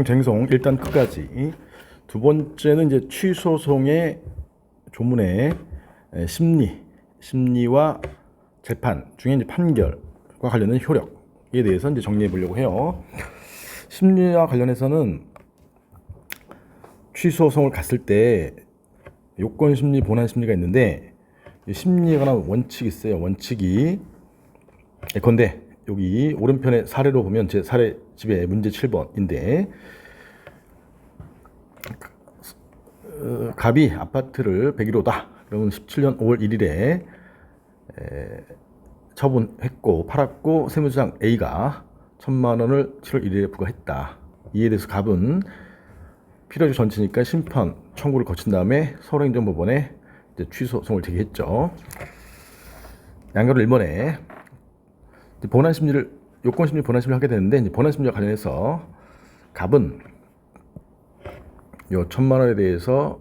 쟁송 일단 끝까지. 두 번째는 이제 취소송의 조문의 심리와 재판 중에 이제 판결과 관련된 효력에 대해서 이제 정리해 보려고 해요. 심리와 관련해서는 취소송을 갔을 때 요건 심리, 본안 심리가 있는데 심리에 관한 원칙이 있어요. 원칙이 예컨대 여기 오른편에 사례로 보면 제 사례 집에 문제 7번인데 갑이 아파트를 101호다. 그러면 17년 5월 1일에 처분했고 팔았고 세무서장 A가 1,000만 원을 7월 1일에 부과했다. 이에 대해서 갑은 필요주 전치니까 심판 청구를 거친 다음에 서울행정법원에 이제 취소송을 제기했죠. 양가로 1번에 본안심리를 요건심리 본안심리를 하게 되는데 이제 본안심리와 관련해서 갑은 요 1,000만 원에 대해서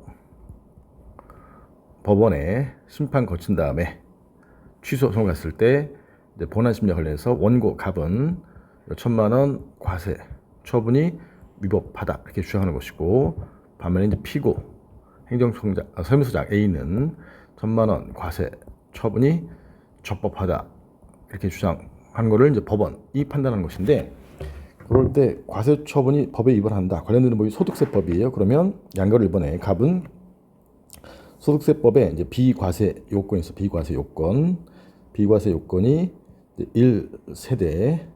법원에 심판 거친 다음에 취소송을 갔을 때 이제 본안심리와 관련해서 원고 갑은 요 1,000만 원 과세 처분이 위법하다 이렇게 주장하는 것이고, 반면에 이제 피고 행정청장 세무서장 A는 1,000만 원 과세 처분이 적법하다 이렇게 주장한 거를 이제 법원이 판단하는 것인데, 그럴 때 과세 처분이 법에 위반한다. 관련되는 법이 소득세법이에요. 그러면 양가로 1번에 갑은 소득세법에 이제 비과세 요건이 있어. 비과세 요건이 1세대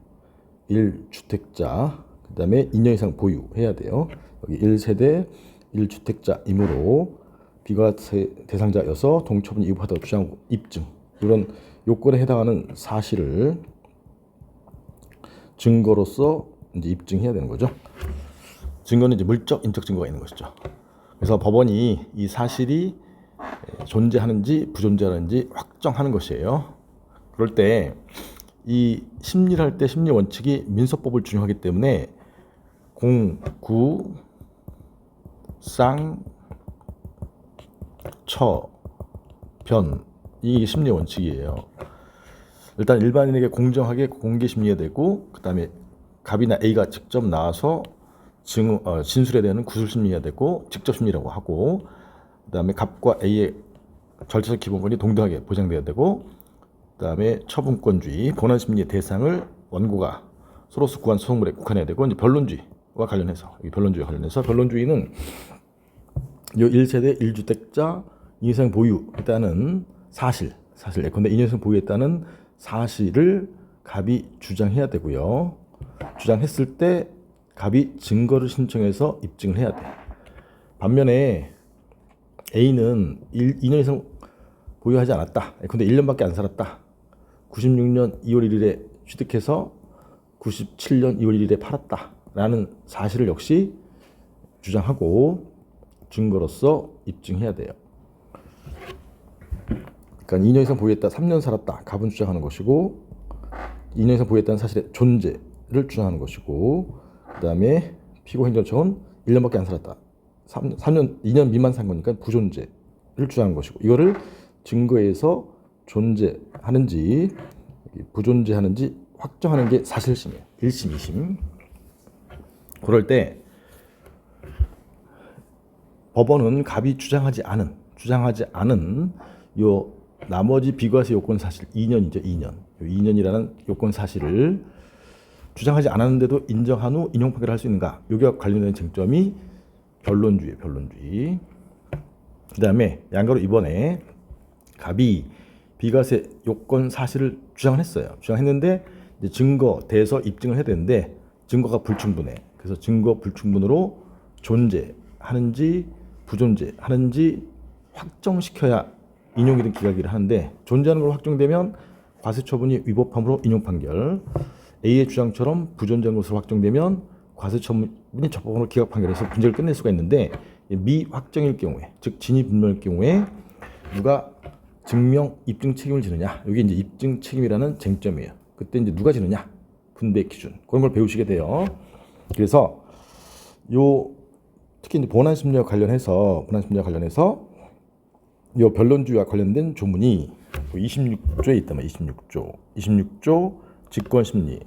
1주택자 그다음에 2년 이상 보유해야 돼요. 여기 1세대 1주택자이므로 비과세 대상자여서 동처분이 위법하다고 주장하고 입증, 이런 요건에 해당하는 사실을 증거로서 이제 입증해야 되는 거죠. 증거는 이제 물적, 인적 증거가 있는 것이죠. 그래서 법원이 이 사실이 존재하는지 부존재하는지 확정하는 것이에요. 그럴 때 이 심리를 할 때 심리 원칙이 민서법을 준용하기 때문에 공, 구, 쌍, 처, 변, 이 심리 원칙이에요. 일단 일반인에게 공정하게 공개 심리해야 되고, 그 다음에 갑이나 A가 직접 나와서 진술에 대한 구술 심리해야 되고, 직접 심리라고 하고, 그 다음에 갑과 A의 절차적 기본권이 동등하게 보장돼야 되고, 그 다음에 처분권주의, 본안 심리의 대상을 원고가 서로서 구한 소송물에 국한해야 되고, 이제 변론주의와 관련해서 변론주의는 이 1세대 1주택자 2년 이상 보유했다는 사실 예컨대 2년 이상 보유했다는 사실을 갑이 주장해야 되고요. 주장했을 때 갑이 증거를 신청해서 입증을 해야 돼. 반면에 A는 2년 이상 보유하지 않았다. 예컨대 1년밖에 안 살았다. 96년 2월 1일에 취득해서 97년 2월 1일에 팔았다. 라는 사실을 역시 주장하고 증거로서 입증해야 돼요. 그러니까 2년 이상 보유했다, 3년 살았다, 갑은 주장하는 것이고, 2년 이상 보유했다는 사실의 존재를 주장하는 것이고, 그 다음에 피고 행정청은 1년밖에 안 살았다, 2년 미만 산 거니까 부존재를 주장하는 것이고, 이거를 증거에서 존재하는지 부존재하는지 확정하는 게 사실심이에요. 1심, 2심. 그럴 때 법원은 갑이 주장하지 않은 요 나머지 비과세 요건 사실 2년이죠. 2년이라는 요건 사실을 주장하지 않았는데도 인정한 후 인용 판결을 할 수 있는가? 여기와 관련된 쟁점이 변론주의. 그 다음에 양가로 이번에 갑이 비과세 요건 사실을 주장했는데 이제 증거 대서 입증을 해야 되는데 증거가 불충분해. 그래서 증거 불충분으로 존재하는지 부존재하는지 확정시켜야 인용이든 기각이든 하는데, 존재하는 걸로 확정되면 과세 처분이 위법함으로 인용 판결, A의 주장처럼 부존재한 것으로 확정되면 과세 처분이 적법함으로 기각 판결에서 문제를 끝낼 수가 있는데, 미확정일 경우에, 즉 진위 불명일 경우에 누가 증명 입증 책임을 지느냐, 이게 이제 입증 책임이라는 쟁점이에요. 그때 이제 누가 지느냐, 분배 기준, 그런 걸 배우시게 돼요. 그래서 특히 이제 본안 심리와 관련해서 이 변론주의와 관련된 조문이 26조에 있다면 26조 직권심리.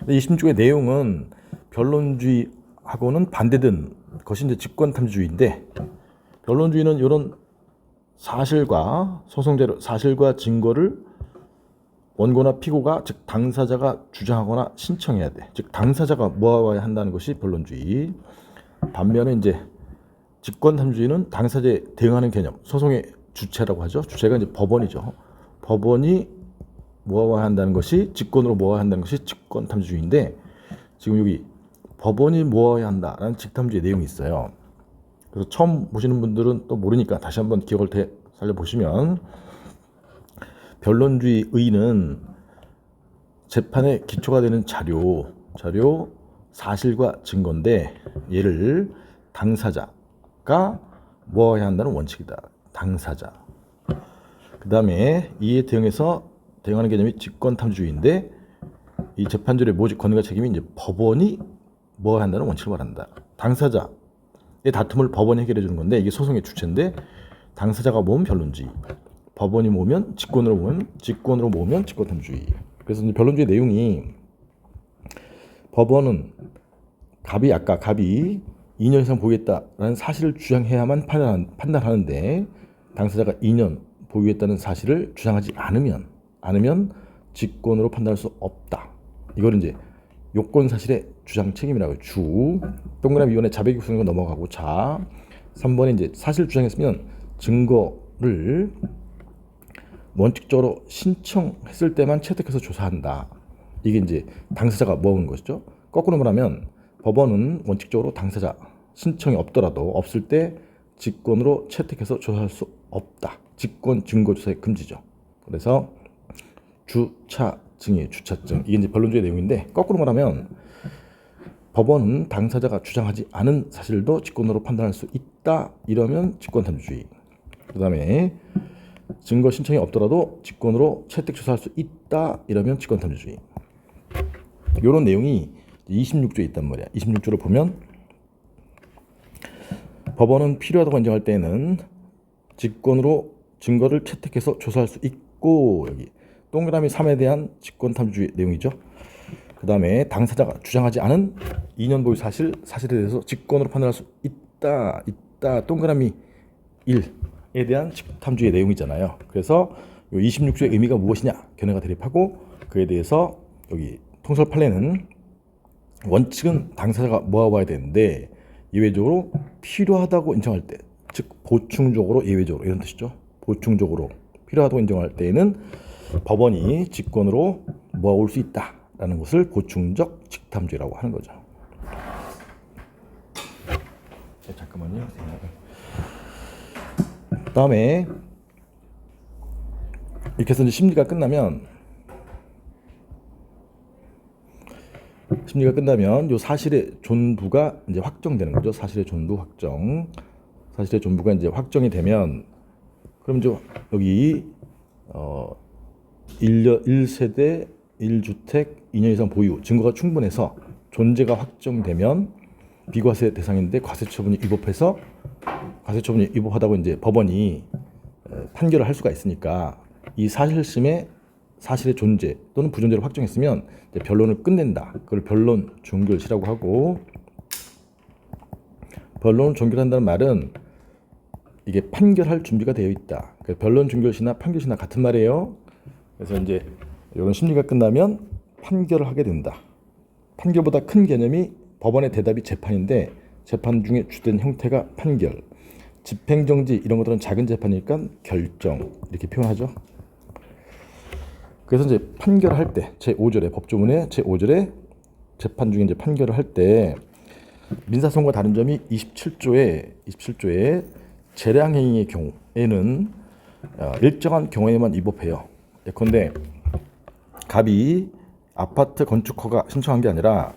26조의 내용은 변론주의 하고는 반대된 것이 이제 직권탐지주의인데, 변론주의는 이런 사실과 소송자료, 사실과 증거를 원고나 피고가, 즉 당사자가 주장하거나 신청해야 돼. 즉 당사자가 모아와야 한다는 것이 변론주의. 반면에 이제 직권탐지주의는 당사자에 대응하는 개념, 소송의 주체라고 하죠. 주체가 이제 법원이죠. 법원이 모아와야 한다는 것이, 직권으로 모아야 한다는 것이 직권탐지주의인데, 지금 여기 법원이 모아야 한다라는 직탐주의 내용이 있어요. 그래서 처음 보시는 분들은 또 모르니까 다시 한번 기억을 살려보시면, 변론주의 의의는 재판의 기초가 되는 자료, 사실과 증거인데, 얘를 당사자가 모아야 한다는 원칙이다. 당사자. 그 다음에 이에 대응하는 개념이 직권탐지주의인데, 이 재판절의 모집 권리가 책임이 이제 법원이 모아야 한다는 원칙을 말한다. 당사자의 다툼을 법원이 해결해 주는 건데, 이게 소송의 주체인데, 당사자가 모으면 변론주의, 법원이 모으면 직권으로 모으면 직권탐지주의. 그래서 이제 변론주의 내용이, 법원은 갑이 2년 이상 보유했다라는 사실을 주장해야만 판단하는데, 당사자가 2년 보유했다는 사실을 주장하지 않으면 직권으로 판단할 수 없다. 이걸 이제 요건 사실의 주장 책임이라고 해요. 동그라미 이번에 자백이 쓰는 거 넘어가고, 3번에 이제 사실 주장했으면 증거를 원칙적으로 신청했을 때만 채택해서 조사한다. 이게 이제 당사자가 모으는 것이죠. 거꾸로 말하면 법원은 원칙적으로 당사자 신청이 없을 때 직권으로 채택해서 조사할 수 없다. 직권 증거 조사의 금지죠. 그래서 주차증이에요. 주차증. 이게 이제 변론주의 내용인데, 거꾸로 말하면 법원은 당사자가 주장하지 않은 사실도 직권으로 판단할 수 있다. 이러면 직권탐지주의. 그 다음에 증거 신청이 없더라도 직권으로 채택 조사할 수 있다. 이러면 직권탐지주의. 이런 내용이 26조에 있단 말이야. 26조를 보면, 법원은 필요하다고 인정할 때에는 직권으로 증거를 채택해서 조사할 수 있고, 여기 동그라미 3에 대한 직권탐지주의 내용이죠. 그 다음에 당사자가 주장하지 않은 2년 보유 사실에 대해서 직권으로 판단할 수 있다. 동그라미 1에 대한 직탐주의 내용이잖아요. 그래서 26조의 의미가 무엇이냐 견해가 대립하고, 그에 대해서 여기 통설 판례는 원칙은 당사자가 모아와야 되는데, 예외적으로 필요하다고 인정할 때, 즉 보충적으로, 예외적으로 이런 뜻이죠. 보충적으로 필요하다고 인정할 때에는 법원이 직권으로 모아올 수 있다라는 것을 보충적 직탐주의라고 하는 거죠. 잠깐만요. 다음에 이렇게 해서 이제 심리가 끝나면 요 사실의 존부가 이제 확정되는 거죠. 사실의 존부가 이제 확정이 되면, 그럼 이제 여기 1세대 1주택 2년 이상 보유 증거가 충분해서 존재가 확정되면 비과세 대상인데, 과세처분이 위법하다고 이제 법원이 판결을 할 수가 있으니까, 이 사실심의 사실의 존재 또는 부존재를 확정했으면 이제 변론을 끝낸다. 그걸 변론 종결시라고 하고, 변론을 종결한다는 말은 이게 판결할 준비가 되어 있다. 변론 종결시나 판결시나 같은 말이에요. 그래서 이제 이런 심리가 끝나면 판결을 하게 된다. 판결보다 큰 개념이 법원의 대답이 재판인데, 재판 중에 주된 형태가 판결. 집행정지 이런 것들은 작은 재판이니까 결정, 이렇게 표현하죠. 그래서 이제 판결할 때 제5절에 법조문의 제5절에 재판 중에 이제 판결을 할 때, 민사소송과 다른 점이 27조에 재량행위의 경우에는 일정한 경우에만 위법해요. 예컨대 갑이 아파트 건축 허가 신청한 게 아니라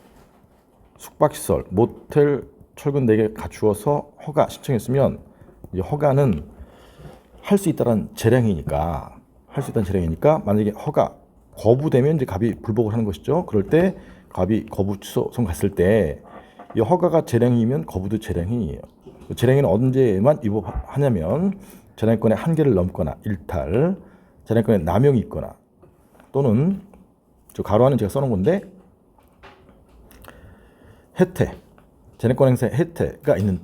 숙박시설, 모텔, 철근 4개 갖추어서 허가 신청했으면, 이 허가는 할 수 있다는 재량이니까, 만약에 허가 거부되면 이제 갑이 불복을 하는 것이죠. 그럴 때 갑이 거부 취소송 갔을 때, 이 허가가 재량이면 거부도 재량이에요. 재량이는 언제만 위법하냐면, 재량권의 한계를 넘거나 일탈, 재량권의 남용이 있거나, 또는 저 가로 안에 제가 써놓은 건데, 혜택, 재량권 행사 혜택가 있는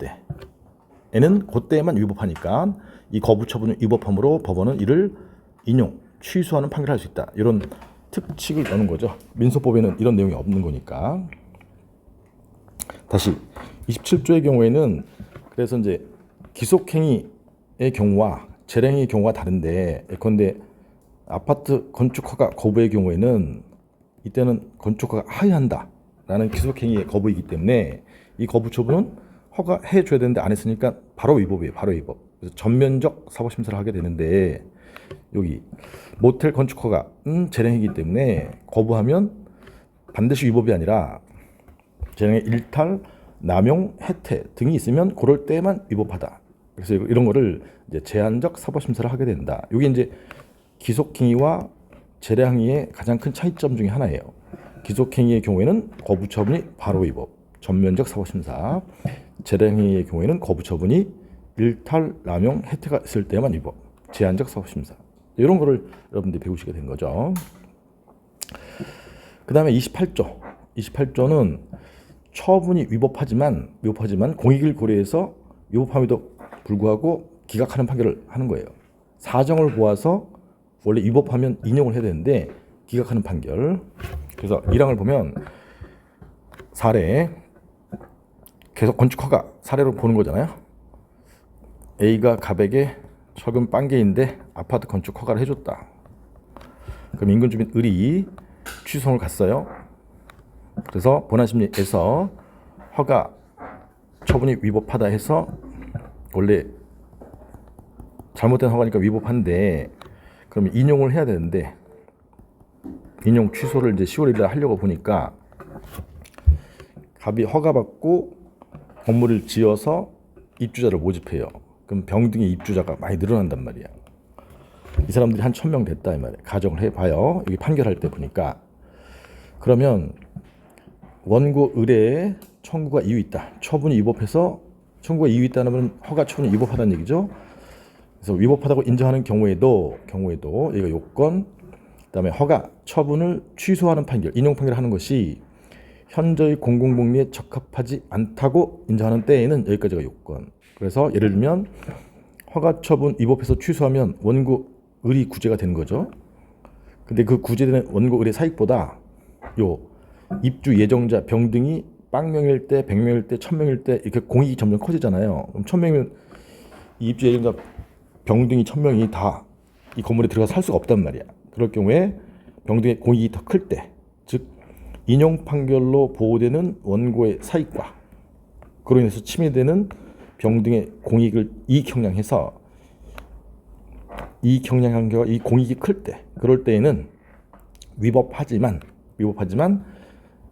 때에는 그때에만 위법하니까 이 거부 처분은 위법함으로 법원은 이를 인용, 취소하는 판결을 할 수 있다. 이런 특칙을 넣는 거죠. 민소법에는 이런 내용이 없는 거니까. 다시 27조의 경우에는 그래서 이제 기속행위의 경우와 재량행위의 경우가 다른데, 예컨대 아파트 건축 허가 거부의 경우에는 이때는 건축 허가 하회한다 라는 기속행위의 거부이기 때문에 이 거부 처분은 허가해 줘야 되는데 안 했으니까 바로 위법이에요. 바로 위법. 그래서 전면적 사법심사를 하게 되는데, 여기 모텔 건축 허가는 재량이기 때문에 거부하면 반드시 위법이 아니라 재량의 일탈, 남용, 혜택 등이 있으면 그럴 때만 위법하다. 그래서 이런 거를 이제 제한적 사법심사를 하게 된다. 이게 이제 기속행위와 재량행위의 가장 큰 차이점 중에 하나예요. 기속행위의 경우에는 거부 처분이 바로 위법, 전면적 사법심사. 재량행위의 경우에는 거부 처분이 일탈, 남용, 혜택가 있을 때만 위법, 제한적 사법심사. 이런 거를 여러분들이 배우시게 된 거죠. 그 다음에 28조. 28조는 처분이 위법하지만 공익을 고려해서 위법함에도 불구하고 기각하는 판결을 하는 거예요. 사정을 보아서 원래 위법하면 인용을 해야 되는데 기각하는 판결. 그래서 1항을 보면 사례, 계속 건축허가 사례로 보는 거잖아요. A가 갑에게 철근 빵개인데 아파트 건축 허가를 해줬다. 그럼 인근 주민 을이 취소를 갔어요. 그래서 본안심리에서 허가 처분이 위법하다 해서 원래 잘못된 허가니까 위법한데 그러면 인용을 해야 되는데 인용 취소를 이제 10월 1일 하려고 보니까 갑이 허가받고 건물을 지어서 입주자를 모집해요. 그럼 병등의 입주자가 많이 늘어난단 말이야. 이 사람들이 한 1000명 됐다 이 말이야. 가정을 해봐요. 여기 판결할 때 보니까. 그러면 원고 의뢰에 청구가 이유 있다. 처분이 위법해서 청구가 이유 있다는 허가 처분이 위법하다는 얘기죠. 그래서 위법하다고 인정하는 경우에도 여기가 요건, 그다음에 허가 처분을 취소하는 판결, 인용 판결을 하는 것이 현저히 공공복리에 적합하지 않다고 인정하는 때에는 여기까지가 요건. 그래서 예를 들면 허가 처분 위법해서 취소하면 원고 의리 구제가 되는 거죠. 근데 그 구제되는 원고 의리 사익보다 요 입주 예정자 병등이 0명일 때, 100명일 때, 1000명일 때 이렇게 공익이 점점 커지잖아요. 그럼 1000명이면 이 입주 예정자 병등이 1000명이 다 이 건물에 들어가 살 수가 없단 말이야. 그럴 경우에 병등의 공익이 더 클 때, 즉 인용 판결로 보호되는 원고의 사익과 그로 인해서 침해되는 병등의 공익을 이익 형량해서 이익 형량 경우가 이 공익이 클 때, 그럴 때에는 위법하지만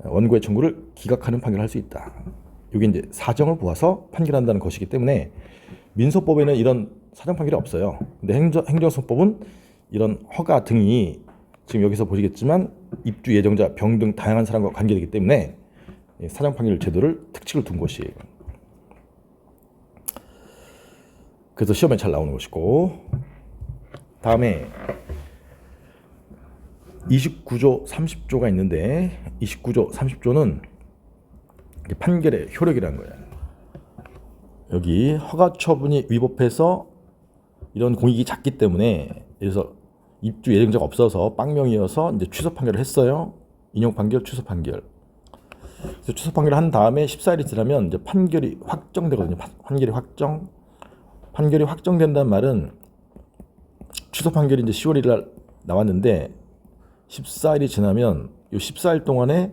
원고의 청구를 기각하는 판결을 할 수 있다. 이게 이제 사정을 보아서 판결한다는 것이기 때문에 민소법에는 이런 사정 판결이 없어요. 근데 행정소법은 이런 허가 등이 지금 여기서 보시겠지만 입주 예정자, 병 등 다양한 사람과 관계되기 때문에 사정 판결 제도를 특칙을 둔 것이에요. 그래서 시험에 잘 나오는 것이고, 다음에 29조 30조가 있는데 29조 30조는 판결의 효력이라는 거예요. 여기 허가 처분이 위법해서 이런 공익이 작기 때문에, 그래서 입주 예정자가 없어서 0명이어서 이제 취소 판결을 했어요. 인용 판결, 취소 판결. 그래서 취소 판결을 한 다음에 14일이 지나면 이제 판결이 확정되거든요. 판결이 확정된다는 말은 취소 판결이 이제 10월 1일 날 나왔는데 14일이 지나면 이 14일 동안에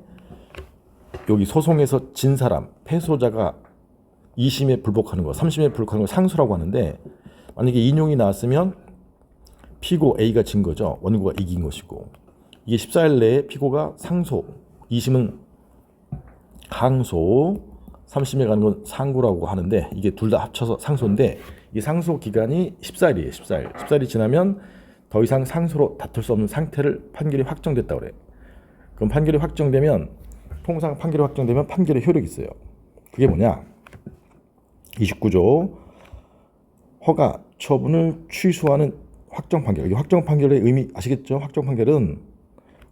여기 소송에서 진 사람, 패소자가 2심에 불복하는 거, 3심에 불복하는 거 상소라고 하는데, 만약에 인용이 나왔으면 피고 A가 진 거죠. 원고가 이긴 것이고, 이게 14일 내에 피고가 상소, 2심은 항소, 3심에 가는 건 상고라고 하는데, 이게 둘 다 합쳐서 상소인데 이 상소 기간이 14일이에요. 14일이 지나면 더 이상 상소로 다툴 수 없는 상태를 판결이 확정됐다고 그래요. 그럼 판결이 확정되면, 통상 판결이 확정되면 판결의 효력이 있어요. 그게 뭐냐? 29조 허가 처분을 취소하는 확정 판결. 이 확정 판결의 의미 아시겠죠? 확정 판결은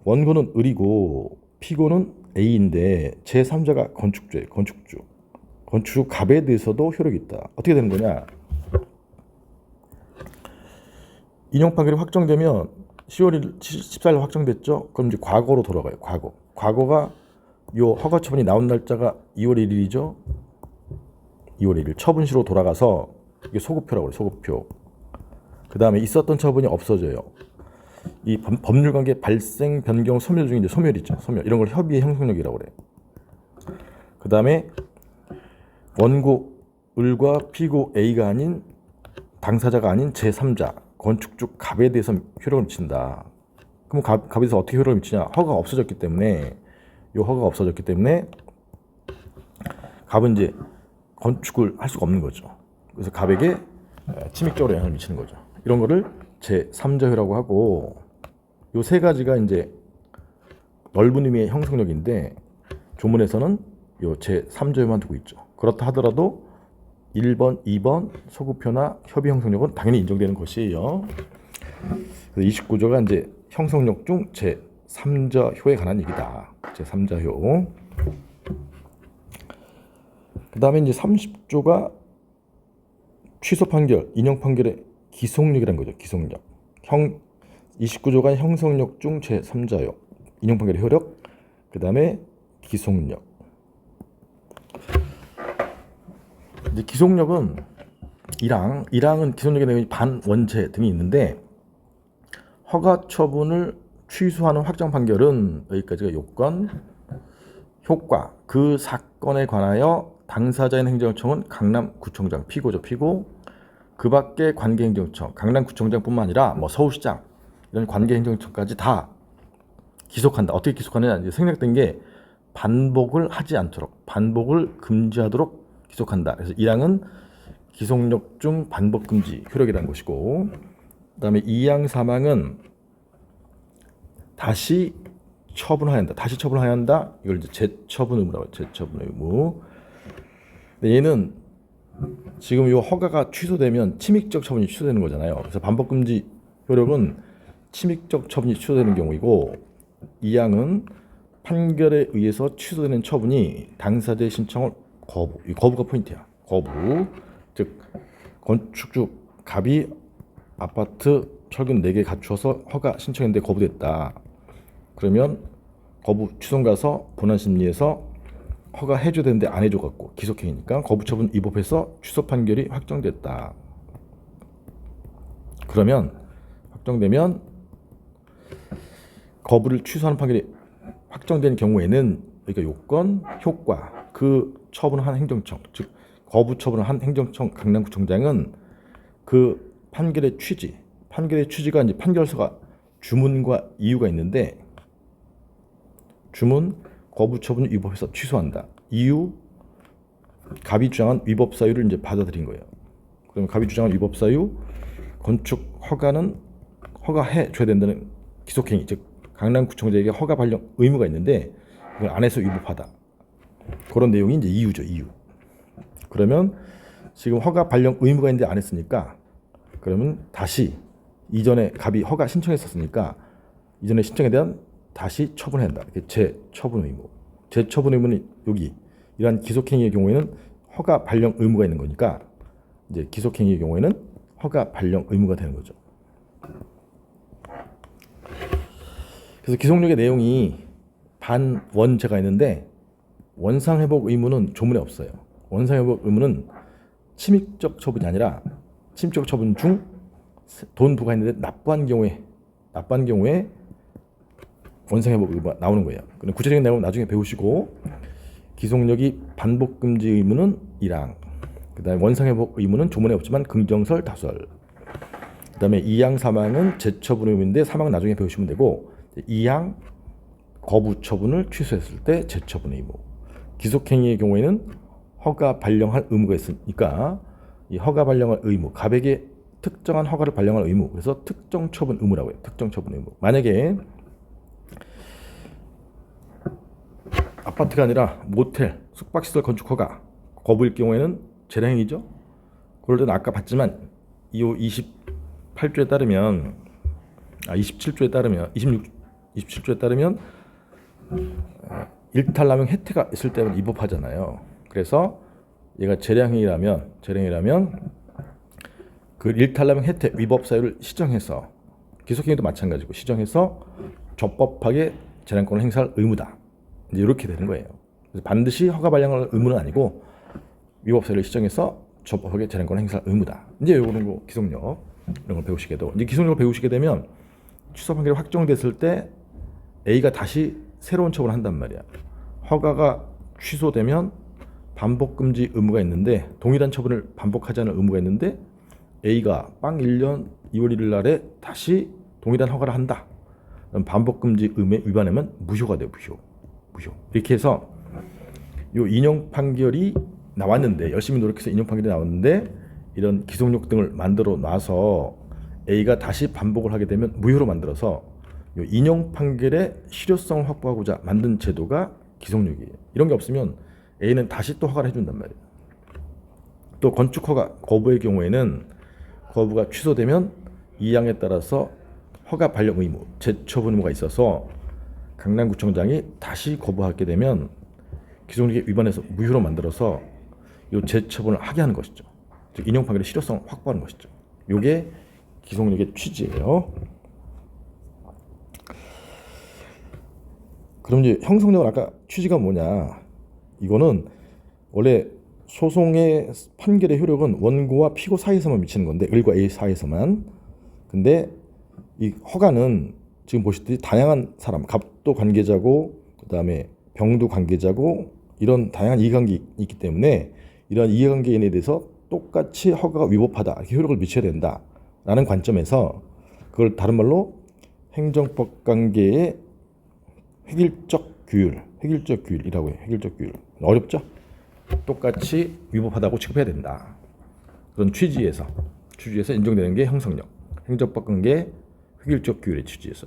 원고는 을이고 피고는 A인데 제3자가 건축주예요. 건축주. 건축 갑에 대해서도 효력이 있다. 어떻게 되는 거냐? 인용 판결이 확정되면 10월 14일 확정됐죠? 그럼 이제 과거로 돌아가요. 과거가 요 허가 처분이 나온 날짜가 2월 1일이죠. 2월 1일 처분시로 돌아가서 이게 소급표라고 그래요. 소급표. 그 다음에 있었던 처분이 없어져요. 이 법률관계 발생, 변경, 소멸 중에 이제 소멸 있죠. 소멸. 이런 걸 협의의 형성력이라고 그래요. 그 다음에 원고 을과 피고 A가 아닌 당사자가 아닌 제3자 건축주 갑에 대해서 효력을 미친다. 그럼 갑에서 어떻게 효력을 미치냐? 허가가 없어졌기 때문에 갑은 이제 건축을 할 수가 없는 거죠. 그래서 갑에게 침입적으로 영향을 미치는 거죠. 이런 거를 제3자효라고 하고 요 세 가지가 이제 넓은 의미의 형성력인데 조문에서는 요 제3자효만 두고 있죠. 그렇다 하더라도 1번, 2번 소급표나 협의 형성력은 당연히 인정되는 것이에요. 29조가 이제 형성력 중 제3자효에 관한 얘기다. 제3자효. 그 다음에 이제 30조가 취소 판결, 인용 판결의 기속력이라는 거죠. 기속력. 29조가 형성력 중 제3자효, 인용 판결의 효력, 그 다음에 기속력. 이제 기속력은 일항은 기속력의 내용이 반원체 등이 있는데 허가 처분을 취소하는 확정 판결은 여기까지가 요건, 효과. 그 사건에 관하여 당사자인 행정청은 강남구청장, 피고죠, 피고. 그 밖에 관계행정청, 강남구청장뿐만 아니라 뭐 서울시장 이런 관계행정청까지 다 기속한다. 어떻게 기속하느냐? 이제 생략된 게 반복을 하지 않도록, 반복을 금지하도록 기속한다. 그래서 1항은 기속력 중 반복 금지 효력이라는 것이고, 그다음에 2항 3항은 다시 처분해야 한다. 다시 처분해야 한다. 이걸 이제 재처분 의무라고 해요. 재처분 의무. 근데 얘는 지금 이 허가가 취소되면 침입적 처분이 취소되는 거잖아요. 그래서 반복 금지 효력은 침입적 처분이 취소되는 경우이고, 2항은 판결에 의해서 취소되는 처분이 당사자의 신청을 거부. 이 거부가 포인트야. 거부. 즉 건축주 갑이 아파트 철근 4개 갖추어서 허가 신청했는데 거부됐다. 그러면 거부 취소 가서 본안심리에서 허가 해줘야 되는데 안 해줘갖고 기속행위니까 거부처분 위법해서 취소 판결이 확정됐다. 그러면 확정되면 거부를 취소하는 판결이 확정된 경우에는 그러니까 요건, 효과, 그 처분을 한 행정청, 즉 거부 처분을 한 행정청 강남구청장은 그 판결의 취지가 이제 판결서가 주문과 이유가 있는데 주문, 거부 처분 위법해서 취소한다. 이유, 갑이 주장한 위법 사유를 이제 받아들인 거예요. 그러면 갑이 주장한 위법 사유, 건축 허가는 허가해 줘야 된다는 기속행위, 즉 강남구청장에게 허가 발령 의무가 있는데 그걸 안 해서 위법하다. 그런 내용이 이제 이유죠, 이유. 그러면 지금 허가 발령 의무가 있는데 안 했으니까 그러면 다시 이전에 갑이 허가 신청했었으니까 이전에 신청에 대한 다시 처분해야 한다. 이렇게 재처분 의무. 재처분 의무는 여기 이러한 기속행위의 경우에는 허가 발령 의무가 있는 거니까 이제 기속행위의 경우에는 허가 발령 의무가 되는 거죠. 그래서 기속력의 내용이 반원체가 있는데 원상회복 의무는 조문에 없어요. 원상회복 의무는 침입적 처분이 아니라 침입적 처분 중 돈 부과했는데 납부한 경우에 원상회복 의무가 나오는 거예요. 그럼 구체적인 내용은 나중에 배우시고 기속력이 반복 금지 의무는 1항, 그다음에 원상회복 의무는 조문에 없지만 긍정설, 다설. 그다음에 2항, 3항은 재처분 의무인데 3항 나중에 배우시면 되고 2항 거부 처분을 취소했을 때 재처분 의무. 기속행위의 경우에는 허가 발령할 의무가 있으니까 이 허가 발령할 의무, 갑에게 특정한 허가를 발령할 의무. 그래서 특정 처분 의무라고 해요. 특정 처분 의무. 만약에 아파트가 아니라 모텔, 숙박시설 건축 허가 거부일 경우에는 재량행위죠. 그럴 때는 아까 봤지만 이 27조에 따르면 27조에 따르면 일탈남용 혜택가 있을 때는 위법하잖아요. 그래서 얘가 재량이라면 그 일탈납용 혜택 위법 사유를 시정해서 기속행위도 마찬가지고 시정해서 적법하게 재량권을 행사할 의무다. 이제 이렇게 되는 거예요. 그래서 반드시 허가 발령할 의무는 아니고 위법 사유를 시정해서 적법하게 재량권을 행사할 의무다. 이제 이런 거 기속력 이런 걸 배우시게 되고 이제 기속력을 배우시게 되면 취소 판결이 확정됐을 때 A가 다시 새로운 처분을 한단 말이야. 허가가 취소되면 반복 금지 의무가 있는데 동일한 처분을 반복하지 않을 의무가 있는데 A가 빵 1년 2월 1일 날에 다시 동일한 허가를 한다. 그럼 반복 금지 의무에 위반하면 무효가 돼요. 무효. 이렇게 해서 요 인용 판결이 나왔는데 열심히 노력해서 인용 판결이 나왔는데 이런 기속력 등을 만들어 놔서 A가 다시 반복을 하게 되면 무효로 만들어서 요 인용 판결의 실효성을 확보하고자 만든 제도가 기속력이에요. 이런 게 없으면 A는 다시 또 허가를 해준단 말이에요. 또 건축 허가 거부의 경우에는 거부가 취소되면 이 항에 따라서 허가 발령 의무, 재처분 의무가 있어서 강남구청장이 다시 거부하게 되면 기속력에 위반해서 무효로 만들어서 이 재처분을 하게 하는 것이죠. 즉 인용 판결의 실효성을 확보하는 것이죠. 이게 기속력의 취지예요. 그럼 이제 형성력은 아까 취지가 뭐냐? 이거는 원래 소송의 판결의 효력은 원고와 피고 사이에서만 미치는 건데 을과 A 사이에서만. 근데 이 허가는 지금 보시듯이 다양한 사람, 갑도 관계자고 그다음에 병도 관계자고 이런 다양한 이해관계가 있기 때문에 이런 이해관계인에 대해서 똑같이 허가가 위법하다, 이렇게 효력을 미쳐야 된다라는 관점에서 그걸 다른 말로 행정법 관계의 획일적 규율이라고 해요. 획일적 규율. 어렵죠? 똑같이 위법하다고 취급해야 된다. 그런 취지에서 인정되는 게 형성력, 행정법 관계 획일적 규율의 취지에서,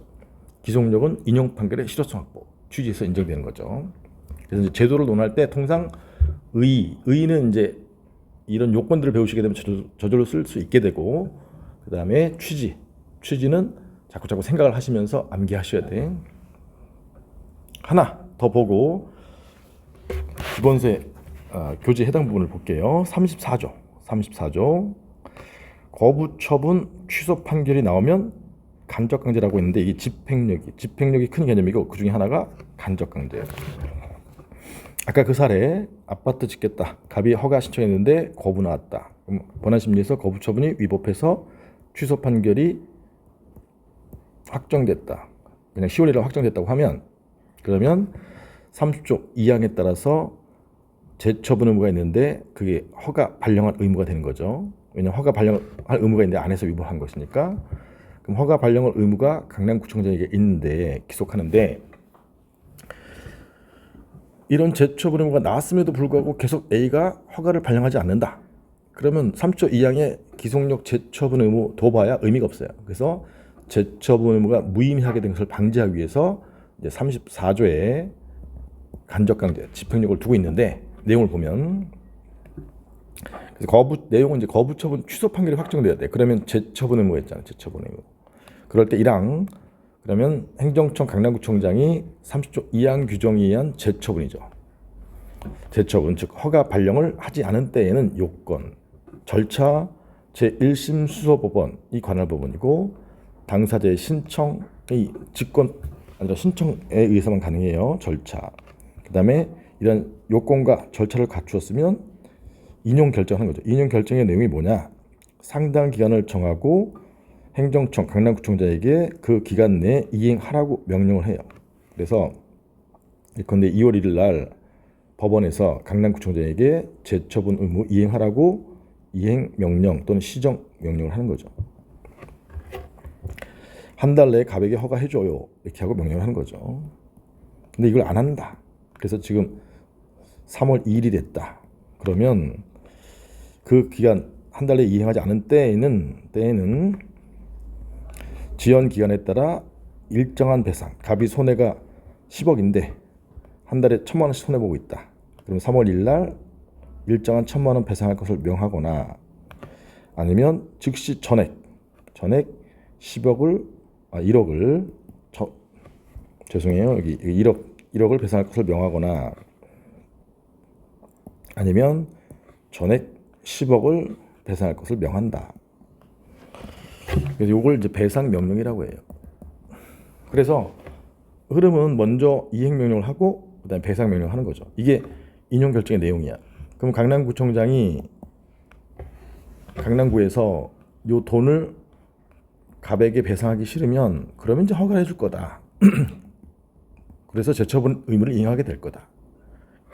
기속력은 인용 판결의 실효성 확보 취지에서 인정되는 거죠. 그래서 이제 제도를 논할 때 통상 의의는 이제 이런 요건들을 배우시게 되면 저절로 쓸 수 있게 되고, 그 다음에 취지는 자꾸 생각을 하시면서 암기하셔야 돼. 하나 더 보고 기본세 교재 해당 부분을 볼게요. 34조 거부처분 취소 판결이 나오면 간접강제라고 했는데 이게 집행력이 큰 개념이고 그 중에 하나가 간접강제예요. 아까 그 사례 아파트 짓겠다. 갑이 허가 신청했는데 거부 나왔다. 그럼 본안심리에서 거부처분이 위법해서 취소 판결이 확정됐다. 그냥 10월 1일 확정됐다고 하면 그러면 30조 2항에 따라서 재처분 의무가 있는데 그게 허가 발령할 의무가 되는 거죠. 왜냐하면 허가 발령할 의무가 있는데 안 해서 위법한 것이니까. 그럼 허가 발령할 의무가 강남구청장에게 있는데 기속하는데 이런 재처분 의무가 나왔음에도 불구하고 계속 A가 허가를 발령하지 않는다. 그러면 3조 2항의 기속력 재처분 의무 둬봐야 의미가 없어요. 그래서 재처분 의무가 무의미하게 된 것을 방지하기 위해서 이제 34조에 간접강제 집행력을 두고 있는데 내용을 보면 그래서 내용은 이제 거부처분 취소 판결이 확정돼야 돼. 그러면 재처분 의무가 있잖아. 재처분 의무. 그럴 때 1항 그러면 행정청 강남구청장이 30조 2항 규정에 의한 재처분이죠. 재처분 즉 허가 발령을 하지 않은 때에는 요건 절차 제1심 수소법원이 관할 법원이고 당사자의 신청의 아니라 신청에 의해서만 가능해요. 절차. 그다음에 이런 요건과 절차를 갖추었으면 인용 결정하는 거죠. 인용 결정의 내용이 뭐냐? 상당 기간을 정하고 행정청 강남구청장에게 그 기간 내에 이행하라고 명령을 해요. 그래서 예컨대 2월 1일 날 법원에서 강남구청장에게 재처분 의무 이행하라고 이행 명령 또는 시정 명령을 하는 거죠. 한 달 내에 갑에게 허가해줘요. 이렇게 하고 명령을 하는 거죠. 근데 이걸 안 한다. 그래서 지금 3월 2일이 됐다. 그러면 그 기간 한 달 내에 이행하지 않은 때에는 지연 기간에 따라 일정한 배상, 갑이 손해가 10억인데 한 달에 1,000만 원씩 손해보고 있다. 그럼 3월 1일 날 일정한 1,000만 원 배상할 것을 명하거나 아니면 즉시 전액 1억을 죄송해요. 여기 1억을 배상할 것을 명하거나 아니면 전액 10억을 배상할 것을 명한다. 그래서 이걸 이제 배상 명령이라고 해요. 그래서 흐름은 먼저 이행 명령을 하고 그다음에 배상 명령을 하는 거죠. 이게 인용 결정의 내용이야. 그럼 강남구청장이 강남구에서 요 돈을 갑에게 배상하기 싫으면 그러면 이제 허가를 해줄 거다. 그래서 재처분 의무를 이행하게 될 거다.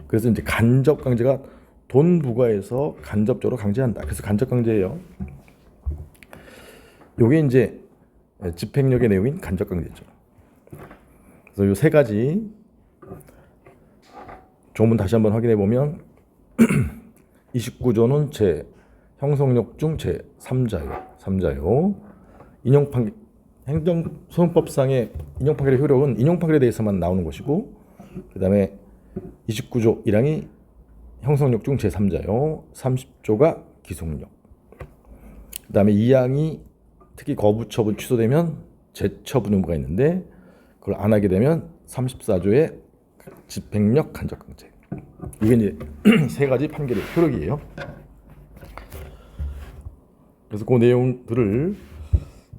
그래서 이제 간접 강제가 돈 부과해서 간접적으로 강제한다. 그래서 간접 강제예요. 요게 이제 집행력의 내용인 간접 강제죠. 그래서 요 세 가지 조문 다시 한번 확인해 보면 29조는 제 형성력 중 제 3자요. 인용 판결 행정소송법상의 인용 판결의 효력은 인용 판결에 대해서만 나오는 것이고, 그다음에 29조 1항이 형성력 중 제 3자요. 30조가 기속력. 그다음에 2항이 특히 거부처분 취소되면 재처분 의무가 있는데 그걸 안 하게 되면 34조의 집행력 간접강제. 이게 이제 세 가지 판결의 효력이에요. 그래서 그 내용들을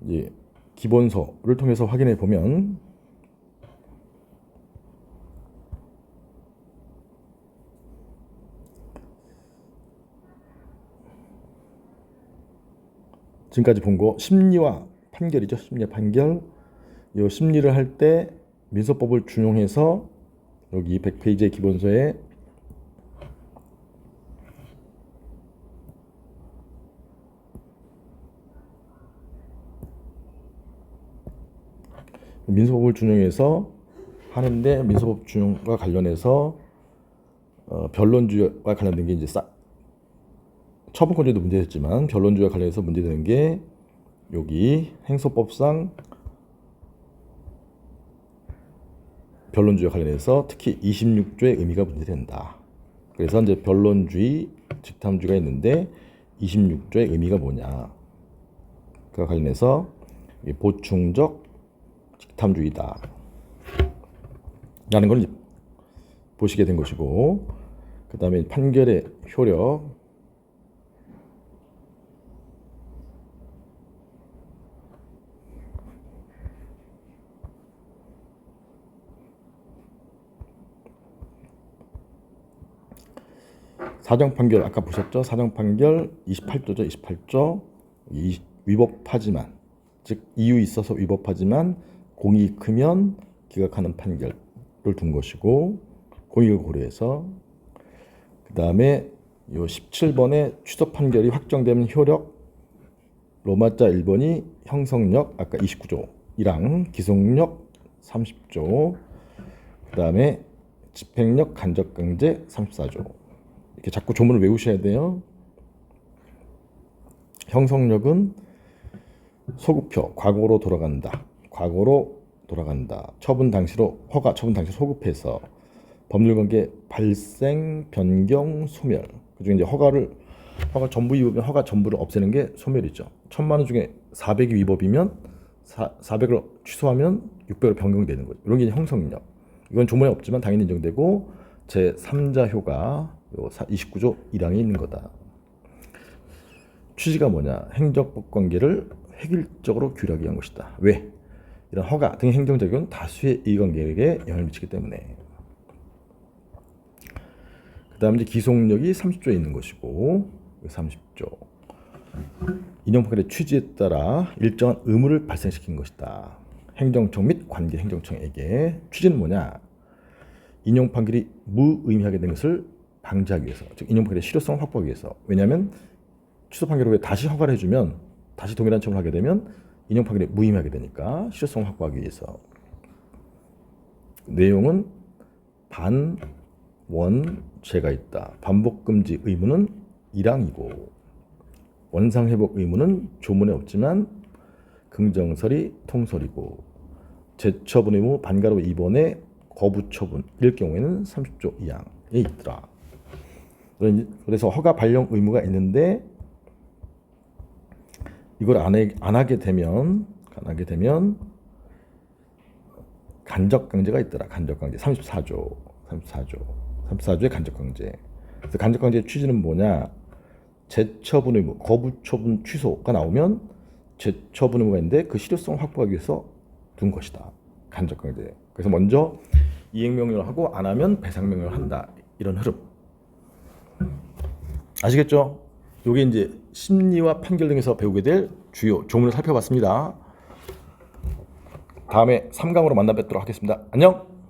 이제 기본서를 통해서 확인해 보면 지금까지 본 거 심리와 판결이죠. 심리와 판결. 이 심리를 할 때 민소법을 준용해서 여기 100페이지의 기본서에 민소법을 준용해서 하는데, 민소법 준용과 관련해서 변론주의와 관련된 게 이제 처분권자도 문제됐지만 변론주의와 관련해서 문제되는 게 여기 행소법상 변론주의와 관련해서 특히 26조의 의미가 문제된다. 그래서 이제 변론주의, 직탐주의가 있는데 26조의 의미가 뭐냐? 그와 관련해서 보충적 직탐주의다 라는 걸 보시게 된 것이고, 그 다음에 판결의 효력, 사정판결 아까 보셨죠? 사정판결 28조죠. 28조 위법하지만, 즉 이유 있어서 위법하지만 공익이 크면 기각하는 판결을 둔 것이고, 공익을 고려해서. 그 다음에 요 17번의 취소 판결이 확정되면 효력, 로마자 1번이 형성력 아까 29조 1항, 기속력 30조, 그 다음에 집행력 간접강제 34조. 이렇게 자꾸 조문을 외우셔야 돼요. 형성력은 소급표, 과거로 돌아간다. 처분 당시로 처분 당시 소급해서 법률관계 발생, 변경, 소멸. 그중에 이제 허가 전부 위법이면 허가 전부를 없애는 게 소멸이죠. 1,000만 원 중에 400이 위법이면 400을 취소하면 600으로 변경되는 거죠. 이런 게 형성력. 이건 조문에 없지만 당연히 인정되고 제 3자 효가 29조 1항에 있는 거다. 취지가 뭐냐? 행정법 관계를 획일적으로 규율하기 위한 것이다. 왜? 이런 허가 등의 행정작용은 다수의 이해관계에게 영향을 미치기 때문에. 그 다음 이제 기속력이 30조에 있는 것이고, 30조 인용판결의 취지에 따라 일정한 의무를 발생시킨 것이다. 행정청 및 관계 행정청에게. 취지는 뭐냐? 인용판결이 무의미하게 된 것을 방지하기 위해서, 즉 인용판결의 실효성을 확보하기 위해서. 왜냐하면 취소 판결 후에 다시 허가를 해주면 다시 동일한 처분을 하게 되면 인용판결이 무의미하게 되니까 실효성을 확보하기 위해서. 내용은 반원죄가 있다. 반복금지 의무는 1항이고 원상회복 의무는 조문에 없지만 긍정설이 통설이고, 재처분 의무 반가로 2번에 거부처분 일 경우에는 30조 2항에 있더라. 그래서 허가 발령 의무가 있는데 이걸 안 하게 되면 간접강제가 있더라. 간접강제 34조의 간접강제. 그래서 간접강제의 취지는 뭐냐? 재처분 의무, 거부 처분 취소가 나오면 재처분 의무가 있는데 그 실효성 확보하기 위해서 둔 것이다. 간접강제. 그래서 먼저 이행명령을 하고 안 하면 배상명령을 한다. 이런 흐름. 아시겠죠? 요게 이제 심리와 판결 등에서 배우게 될 주요 조문을 살펴봤습니다. 다음에 3강으로 만나 뵙도록 하겠습니다. 안녕!